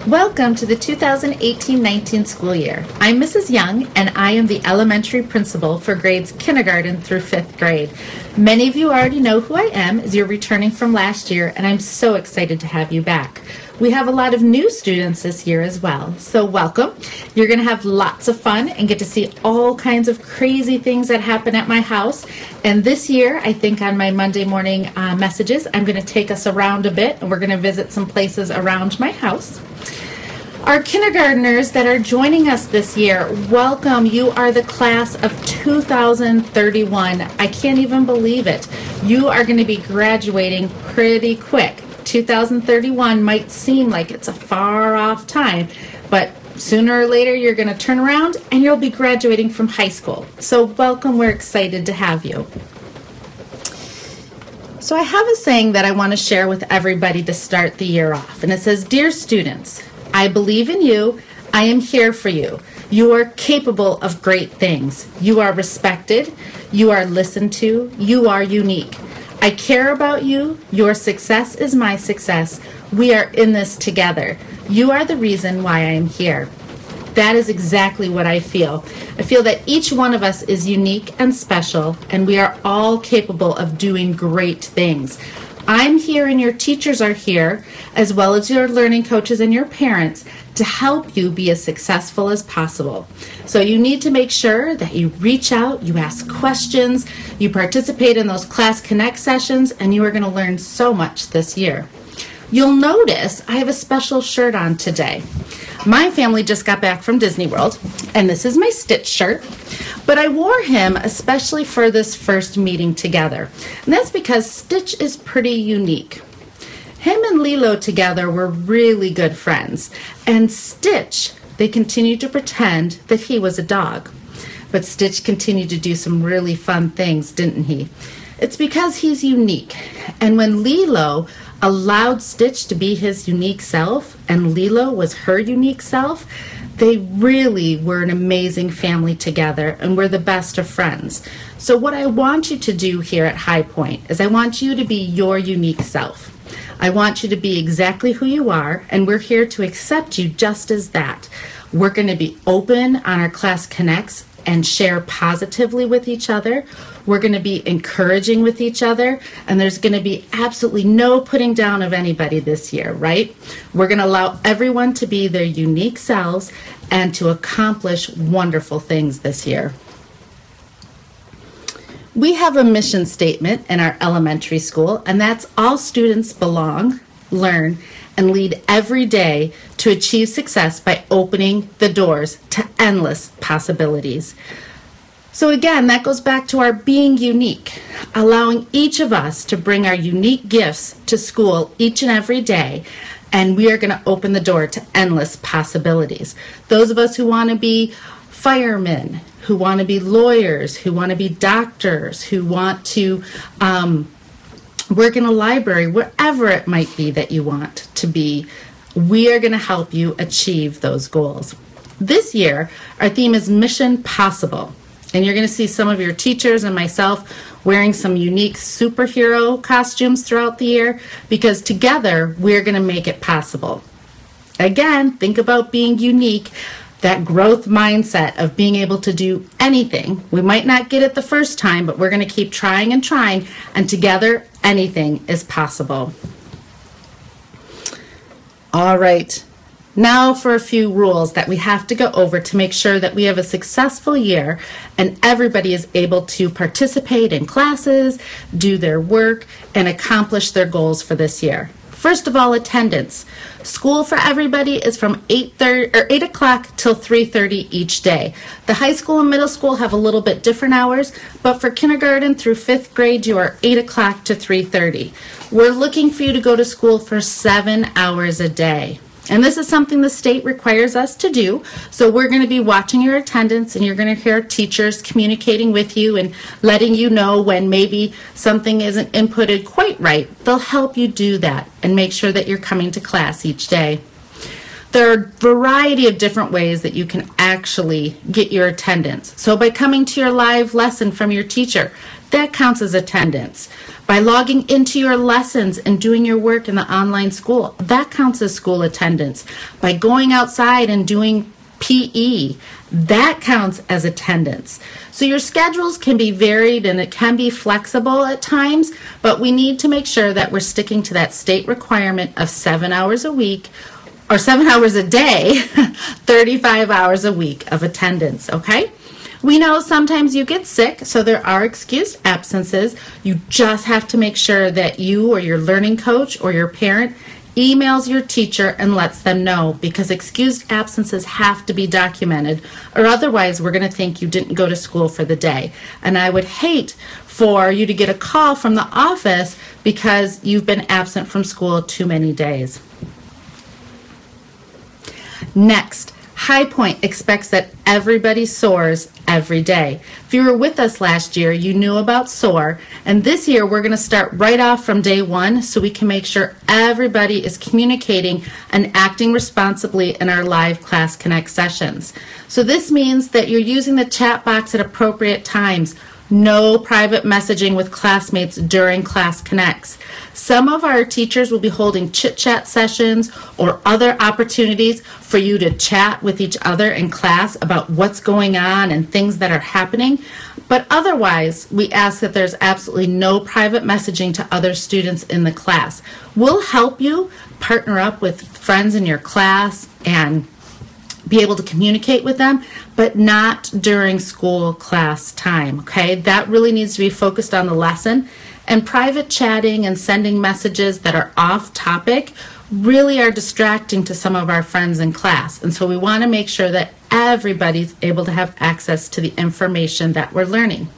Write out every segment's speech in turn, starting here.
Welcome to the 2018-19 school year. I'm Mrs. Young, and I am the elementary principal for grades kindergarten through 5th grade. Many of you already know who I am as you're returning from last year, and I'm so excited to have you back. We have a lot of new students this year as well, so welcome. You're going to have lots of fun and get to see all kinds of crazy things that happen at my house. And this year, I think on my Monday morning messages, I'm going to take us around a bit, and we're going to visit some places around my house. Our kindergartners that are joining us this year, welcome. You are the class of 2031. I can't even believe it. You are going to be graduating pretty quick. 2031 might seem like it's a far off time, but sooner or later you're going to turn around and you'll be graduating from high school. So welcome, we're excited to have you. So I have a saying that I want to share with everybody to start the year off, and it says, "Dear students, I believe in you. I am here for you. You are capable of great things. You are respected. You are listened to. You are unique. I care about you. Your success is my success. We are in this together. You are the reason why I am here." That is exactly what I feel. I feel that each one of us is unique and special, and we are all capable of doing great things. I'm here and your teachers are here, as well as your learning coaches and your parents, to help you be as successful as possible. So you need to make sure that you reach out, you ask questions, you participate in those Class Connect sessions, and you are going to learn so much this year. You'll notice I have a special shirt on today. My family just got back from Disney World, and this is my Stitch shirt, but I wore him especially for this first meeting together, and that's because Stitch is pretty unique. Him and Lilo together were really good friends, and Stitch, they continued to pretend that he was a dog. But Stitch continued to do some really fun things, didn't he? It's because he's unique, and when Lilo allowed Stitch to be his unique self, and Lilo was her unique self, they really were an amazing family together and were the best of friends. So what I want you to do here at High Point is I want you to be your unique self. I want you to be exactly who you are, and we're here to accept you just as that. We're going to be open on our Class Connects and share positively with each other. We're going to be encouraging with each other, and there's going to be absolutely no putting down of anybody this year, right? We're going to allow everyone to be their unique selves and to accomplish wonderful things this year. We have a mission statement in our elementary school, and that's all students belong, learn, and lead every day to achieve success by opening the doors to endless possibilities. So again, that goes back to our being unique, allowing each of us to bring our unique gifts to school each and every day, and we are going to open the door to endless possibilities. Those of us who want to be firemen, who want to be lawyers, who want to be doctors, who want to work in a library, wherever it might be that you want to be, we are going to help you achieve those goals. This year, our theme is Mission Possible, and you're going to see some of your teachers and myself wearing some unique superhero costumes throughout the year, because together we're going to make it possible. Again, think about being unique, that growth mindset of being able to do anything. We might not get it the first time, but we're going to keep trying, and together anything is possible. All right, now for a few rules that we have to go over to make sure that we have a successful year and everybody is able to participate in classes, do their work, and accomplish their goals for this year. First of all, attendance. School for everybody is from 8 o'clock till 3:30 each day. The high school and middle school have a little bit different hours, but for kindergarten through 5th grade, you are 8 o'clock to 3:30. We're looking for you to go to school for 7 hours a day. And this is something the state requires us to do. So we're going to be watching your attendance, and you're going to hear teachers communicating with you and letting you know when maybe something isn't inputted quite right. They'll help you do that and make sure that you're coming to class each day. There are a variety of different ways that you can actually get your attendance. So by coming to your live lesson from your teacher, that counts as attendance. By logging into your lessons and doing your work in the online school, that counts as school attendance. By going outside and doing PE, that counts as attendance. So your schedules can be varied and it can be flexible at times, but we need to make sure that we're sticking to that state requirement of 7 hours a week or 7 hours a day, 35 hours a week of attendance, okay? We know sometimes you get sick, so there are excused absences. You just have to make sure that you or your learning coach or your parent emails your teacher and lets them know, because excused absences have to be documented, or otherwise we're going to think you didn't go to school for the day. And I would hate for you to get a call from the office because you've been absent from school too many days. Next, High Point expects that everybody soars every day. If you were with us last year, you knew about SOAR, and this year we're going to start right off from day one so we can make sure everybody is communicating and acting responsibly in our live Class Connect sessions. So this means that you're using the chat box at appropriate times. No private messaging with classmates during Class Connects. Some of our teachers will be holding chit-chat sessions or other opportunities for you to chat with each other in class about what's going on and things that are happening. But otherwise, we ask that there's absolutely no private messaging to other students in the class. We'll help you partner up with friends in your class and be able to communicate with them, but not during school class time, okay? That really needs to be focused on the lesson. And private chatting and sending messages that are off topic really are distracting to some of our friends in class. And so we want to make sure that everybody's able to have access to the information that we're learning.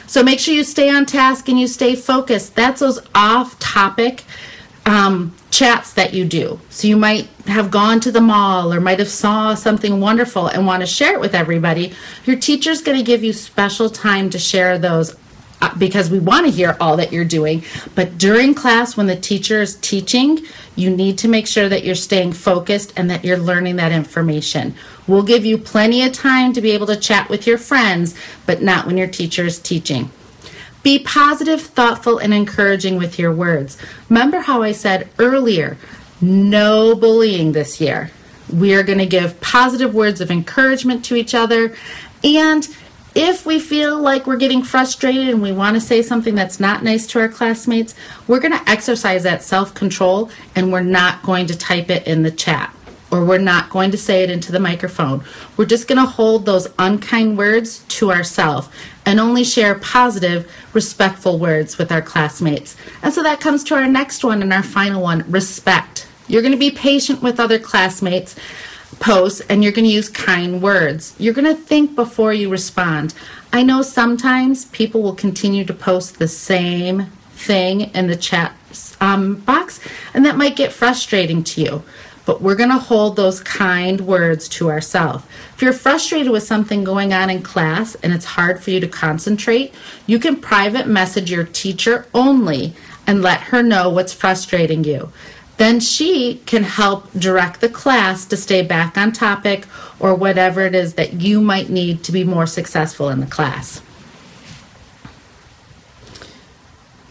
So make sure you stay on task and you stay focused. That's those off topic chats that you do. So you might have gone to the mall or might have saw something wonderful and want to share it with everybody. Your teacher's going to give you special time to share those because we want to hear all that you're doing. But during class, when the teacher is teaching, you need to make sure that you're staying focused and that you're learning that information. We'll give you plenty of time to be able to chat with your friends, but not when your teacher is teaching. Be positive, thoughtful, and encouraging with your words. Remember how I said earlier, no bullying this year. We are going to give positive words of encouragement to each other. And if we feel like we're getting frustrated and we want to say something that's not nice to our classmates, we're going to exercise that self-control and we're not going to type it in the chat, or we're not going to say it into the microphone. We're just going to hold those unkind words to ourselves and only share positive, respectful words with our classmates. And so that comes to our next one and our final one, respect. You're going to be patient with other classmates' posts and you're going to use kind words. You're going to think before you respond. I know sometimes people will continue to post the same thing in the chat box, and that might get frustrating to you. But we're going to hold those kind words to ourselves. If you're frustrated with something going on in class and it's hard for you to concentrate, you can private message your teacher only and let her know what's frustrating you. Then she can help direct the class to stay back on topic or whatever it is that you might need to be more successful in the class.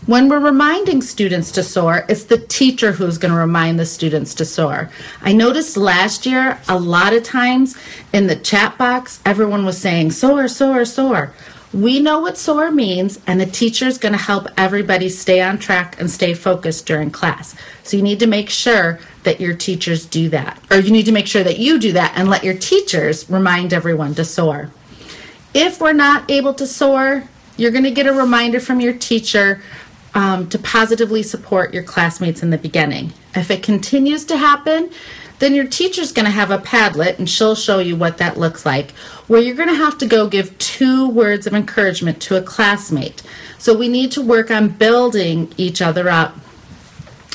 When we're reminding students to soar, it's the teacher who's going to remind the students to soar. I noticed last year, a lot of times in the chat box, everyone was saying, soar, soar, soar. We know what soar means, and the teacher's going to help everybody stay on track and stay focused during class. So you need to make sure that your teachers do that, or you need to make sure that you do that and let your teachers remind everyone to soar. If we're not able to soar, you're going to get a reminder from your teacher to positively support your classmates in the beginning. If it continues to happen, then your teacher's going to have a Padlet, and she'll show you what that looks like, where you're going to have to go give 2 words of encouragement to a classmate. So we need to work on building each other up.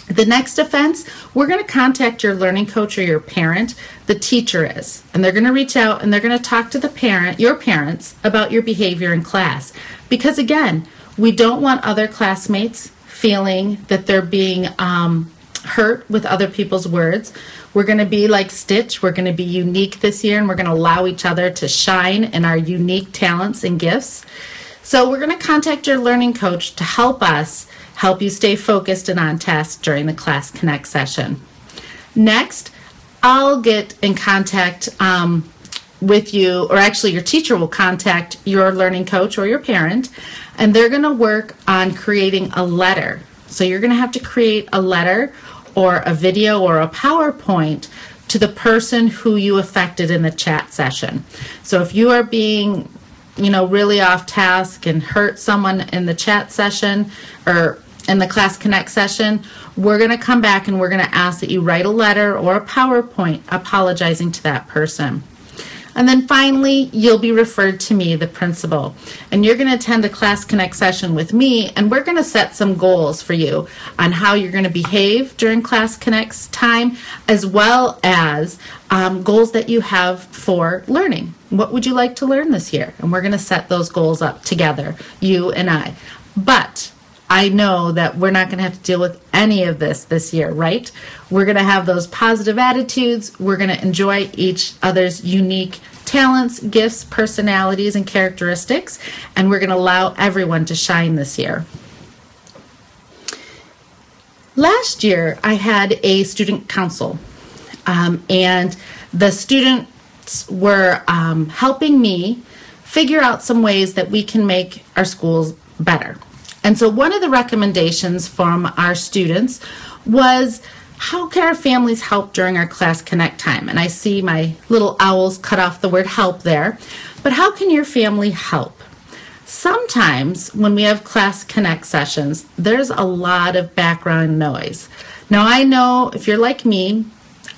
The next offense, we're going to contact your learning coach or your parent, the teacher is, and they're going to reach out and they're going to talk to the parent, your parents, about your behavior in class. Because again, we don't want other classmates feeling that they're being hurt with other people's words. We're going to be like Stitch. We're going to be unique this year, and we're going to allow each other to shine in our unique talents and gifts. So we're going to contact your learning coach to help you stay focused and on task during the Class Connect session. Next, I'll get in contact with you, or actually your teacher will contact your learning coach or your parent, and they're going to work on creating a letter. So you're going to have to create a letter or a video or a PowerPoint to the person who you affected in the chat session. So if you are being, really off task and hurt someone in the chat session or in the Class Connect session, we're going to come back and we're going to ask that you write a letter or a PowerPoint apologizing to that person. And then finally, you'll be referred to me, the principal, and you're going to attend a Class Connect session with me, and we're going to set some goals for you on how you're going to behave during Class Connect's time, as well as goals that you have for learning. What would you like to learn this year? And we're going to set those goals up together, you and I. But I know that we're not going to have to deal with any of this year, right? We're going to have those positive attitudes. We're going to enjoy each other's unique talents, gifts, personalities, and characteristics, and we're going to allow everyone to shine this year. Last year, I had a student council, and the students were helping me figure out some ways that we can make our schools better. And so one of the recommendations from our students was, how can our families help during our Class Connect time? And I see my little owls cut off the word help there. But how can your family help? Sometimes when we have Class Connect sessions, there's a lot of background noise. Now I know if you're like me,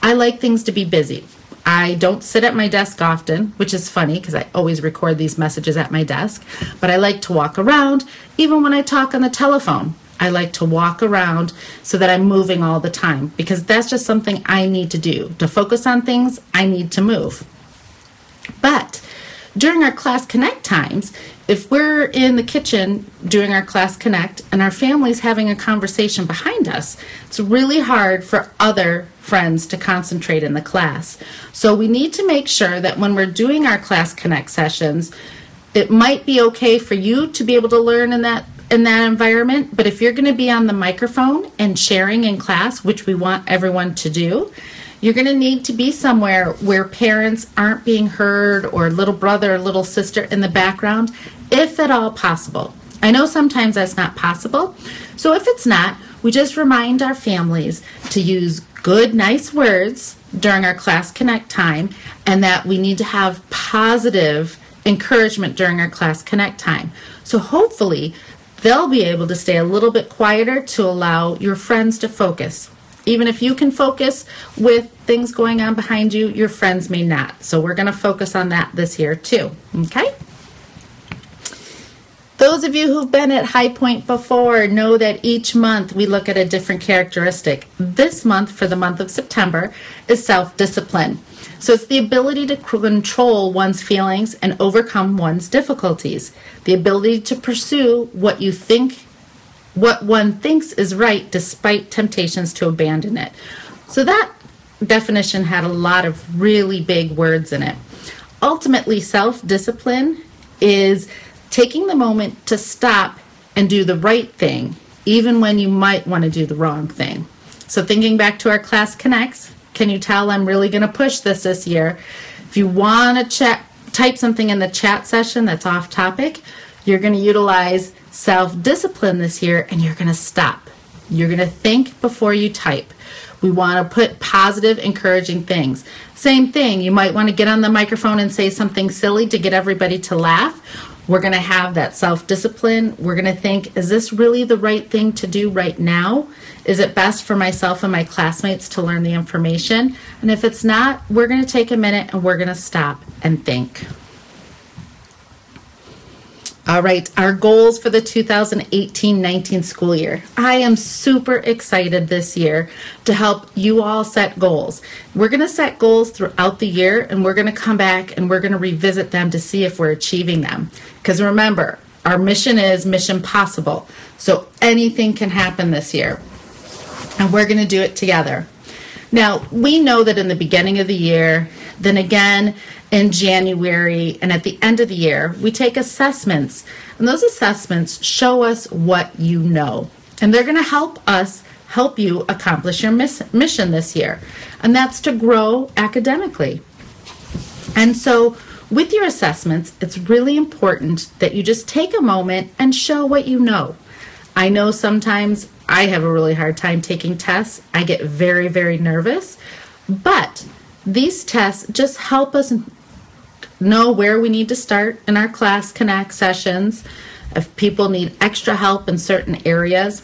I like things to be busy. I don't sit at my desk often, which is funny because I always record these messages at my desk, but I like to walk around. Even when I talk on the telephone, I like to walk around so that I'm moving all the time, because that's just something I need to do. To focus on things, I need to move. But during our Class Connect times, if we're in the kitchen doing our Class Connect and our family's having a conversation behind us, it's really hard for other friends to concentrate in the class. So we need to make sure that when we're doing our Class Connect sessions, it might be okay for you to be able to learn in that environment, but if you're going to be on the microphone and sharing in class, which we want everyone to do, you're going to need to be somewhere where parents aren't being heard, or little brother or little sister in the background, if at all possible. I know sometimes that's not possible, so if it's not, we just remind our families to use good, nice words during our Class Connect time, and that we need to have positive encouragement during our Class Connect time. So hopefully they'll be able to stay a little bit quieter to allow your friends to focus. Even if you can focus with things going on behind you, your friends may not. So we're going to focus on that this year too, okay? Those of you who've been at High Point before know that each month we look at a different characteristic. This month, for the month of September, is self-discipline. So it's the ability to control one's feelings and overcome one's difficulties. The ability to pursue what one thinks is right despite temptations to abandon it. So that definition had a lot of really big words in it. Ultimately, self-discipline is taking the moment to stop and do the right thing, even when you might want to do the wrong thing. So thinking back to our Class Connects, can you tell I'm really going to push this year? If you want to type something in the chat session that's off topic, you're going to utilize self-discipline this year, and you're going to stop. You're going to think before you type. We want to put positive, encouraging things. Same thing, you might want to get on the microphone and say something silly to get everybody to laugh. We're going to have that self-discipline. We're going to think, is this really the right thing to do right now? Is it best for myself and my classmates to learn the information? And if it's not, we're going to take a minute and we're going to stop and think. All right, our goals for the 2018-19 school year. I am super excited this year to help you all set goals. We're going to set goals throughout the year, and we're going to come back and we're going to revisit them to see if we're achieving them. Because remember, our mission is mission possible. So anything can happen this year, and we're going to do it together. Now, we know that in the beginning of the year, then again in January and at the end of the year, we take assessments. And those assessments show us what you know. And they're going to help you accomplish your mission this year. And that's to grow academically. And so with your assessments, it's really important that you just take a moment and show what you know. I know sometimes I have a really hard time taking tests. I get very, very nervous. But these tests just help us know where we need to start in our Class Connect sessions. If people need extra help in certain areas,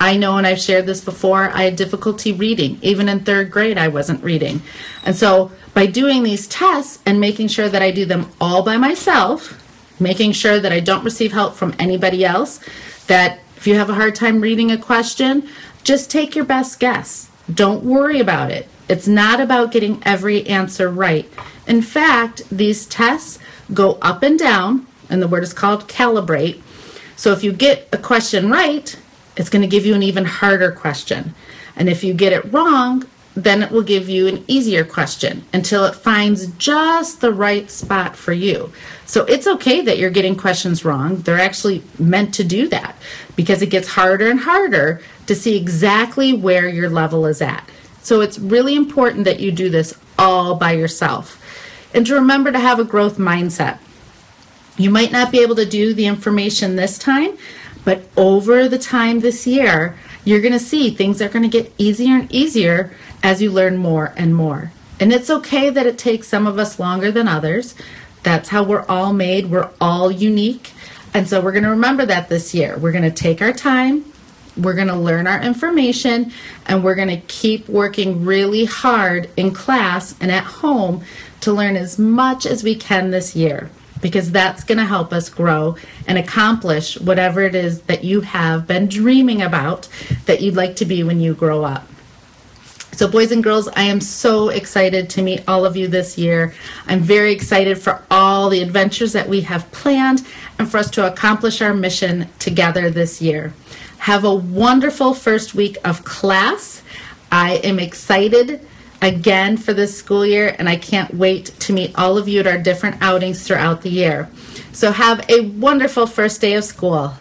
I know, and I've shared this before, I had difficulty reading. Even in third grade, I wasn't reading. And so by doing these tests and making sure that I do them all by myself, making sure that I don't receive help from anybody else, that if you have a hard time reading a question, just take your best guess. Don't worry about it. It's not about getting every answer right. In fact, these tests go up and down, and the word is called calibrate. So if you get a question right, it's going to give you an even harder question. And if you get it wrong, then it will give you an easier question until it finds just the right spot for you. So it's okay that you're getting questions wrong. They're actually meant to do that because it gets harder and harder to see exactly where your level is at. So it's really important that you do this all by yourself. And to remember to have a growth mindset. You might not be able to do the information this time, but over the time this year, you're going to see things are going to get easier and easier as you learn more and more. And it's okay that it takes some of us longer than others. That's how we're all made. We're all unique. And so we're going to remember that this year. We're going to take our time. We're going to learn our information. And we're going to keep working really hard in class and at home to learn as much as we can this year, because that's going to help us grow and accomplish whatever it is that you have been dreaming about that you'd like to be when you grow up. So boys and girls, I am so excited to meet all of you this year. I'm very excited for all the adventures that we have planned and for us to accomplish our mission together this year. Have a wonderful first week of class. I am excited again for this school year, and I can't wait to meet all of you at our different outings throughout the year. So have a wonderful first day of school.